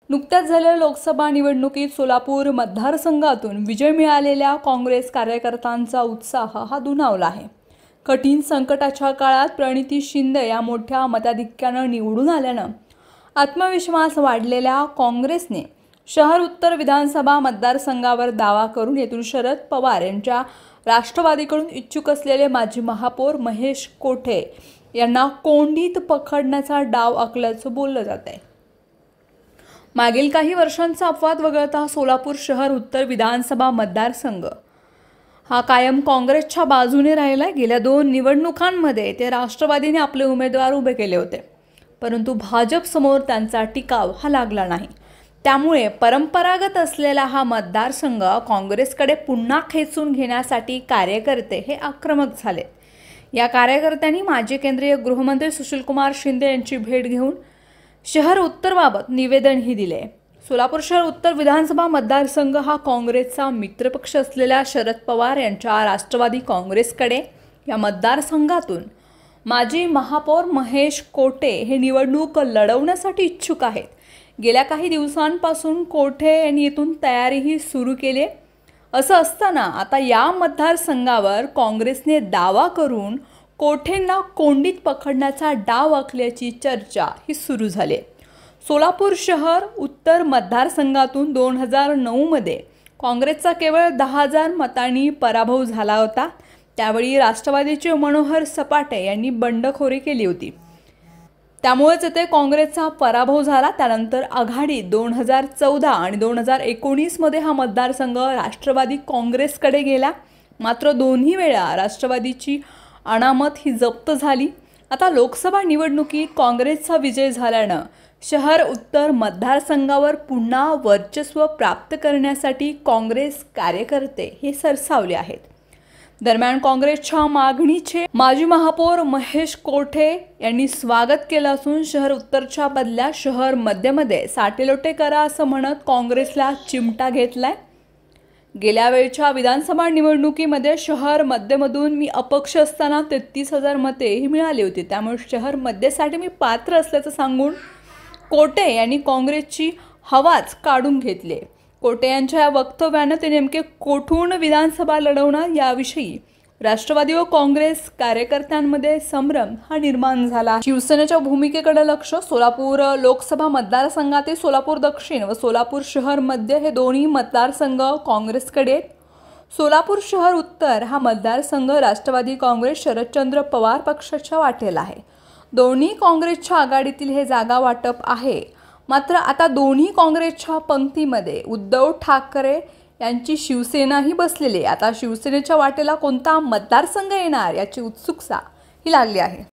नुकत्याच झालेल्या लोकसभा निवडणुकीत सोलापूर मतदारसंघातून विजय मिळालेल्या काँग्रेस कार्यकर्त्यांचा उत्साह हा दुणावला आहे। कठीण संकटाच्या काळात प्रणिती शिंदे या मोठ्या मताधिक्याने निवडून आल्यानं आत्मविश्वास वाढलेल्या काँग्रेसने शहर उत्तर विधानसभा मतदारसंघावर दावा करून येथून शरद पवार यांच्या राष्ट्रवादीकडून इच्छुक असलेले माजी महापौर महेश कोठे यांना कोंडीत पकडण्याचा डाव आखल्याचं बोललं जात आहे। मागील काही वर्षांचा अपवाद वगळता सोलापूर शहर उत्तर विधानसभा मतदारसंघ हा कायम काँग्रेसच्या बाजूने राहिला। गेल्या 2 निवडणुकांमध्ये ते राष्ट्रवादीने आपले उमेदवार उभे केले होते, परंतु भाजप समोर त्यांचा टिकाव हा लागला नाही। त्यामुळे परंपरागत असलेला हा मतदारसंघ काँग्रेसकडे पुन्हा खेचून घेण्यासाठी कार्यकर्ते हे आक्रमक झाले। या कार्यकर्त्यांनी माजी केंद्रीय गृहमंत्री सुशीलकुमार शिंदे यांची भेट घेऊन शहर उत्तरबाबत निवेदनही दिले। सोलापूर शहर उत्तर विधानसभा मतदारसंघ हा काँग्रेसचा मित्रपक्ष असलेल्या शरद पवार यांच्या राष्ट्रवादी काँग्रेसकडे या मतदारसंघातून माजी महापौर महेश कोठे हे निवडणूक लढवण्यासाठी इच्छुक आहेत। गेल्या काही दिवसांपासून कोठे यांनी इथून तयारीही सुरू केली। असं असताना आता या मतदारसंघावर काँग्रेसने दावा करून कोठेंना कोंडीत पकडण्याचा डाव आखल्याची चर्चा ही सुरू झाली। सोलापूर शहर उत्तर मतदारसंघातून 2009 मध्ये काँग्रेसचा केवळ 10,000 मतांनी पराभव झाला होता। त्यावेळी राष्ट्रवादीचे मनोहर सपाटे यांनी बंडखोरी केली होती, त्यामुळेच येथे काँग्रेसचा पराभव झाला। त्यानंतर आघाडी 2014 आणि 2019 मध्ये हा मतदारसंघ राष्ट्रवादी काँग्रेसकडे गेला, मात्र दोन्ही वेळा राष्ट्रवादीची अनामत ही जप्त झाली। आता लोकसभा निवडणुकीत काँग्रेसचा विजय झाल्यानं शहर उत्तर मतदारसंघावर पुन्हा वर्चस्व प्राप्त करण्यासाठी काँग्रेस कार्यकर्ते हे सरसावले आहेत। दरम्यान काँग्रेसच्या मागणीचे माजी महापौर महेश कोठे यांनी स्वागत केलं असून शहर उत्तरच्या बदल्या शहर मध्यमध्ये साटेलोटे करा असं म्हणत काँग्रेसला चिमटा घेतलाय। गेल्या वेळच्या विधानसभा निवडणुकीमध्ये शहर मध्यमधून मी अपक्ष असताना 33,000 मते ही मिळाली होती, त्यामुळे शहर मध्येसाठी मी पात्र असल्याचं सांगून कोठे यांनी काँग्रेसची हवाच काढून घेतली। कोठे यांच्या या वक्तव्यानं ते नेमके कोठून विधानसभा लढवणार याविषयी राष्ट्रवादी व काँग्रेस कार्यकर्त्यांमध्ये संभ्रम हा निर्माण झाला। शिवसेनेच्या भूमिकेकडे लक्ष। सोलापूर लोकसभा मतदारसंघातील सोलापूर दक्षिण व सोलापूर शहर मध्य हे दोन्ही मतदारसंघ काँग्रेसकडे आहेत। सोलापूर शहर उत्तर हा मतदारसंघ राष्ट्रवादी काँग्रेस शरदचंद्र पवार पक्षाच्या वाटेला आहे। दोन्ही काँग्रेसच्या आघाडीतील हे जागा वाटप आहे, मात्र आता दोन्ही काँग्रेसच्या पंक्तीमध्ये उद्धव ठाकरे यांची शिवसेनाही बसलेली आहे। आता शिवसेनेच्या वाटेला कोणता मतदारसंघ येणार याची उत्सुकता ही लागली आहे।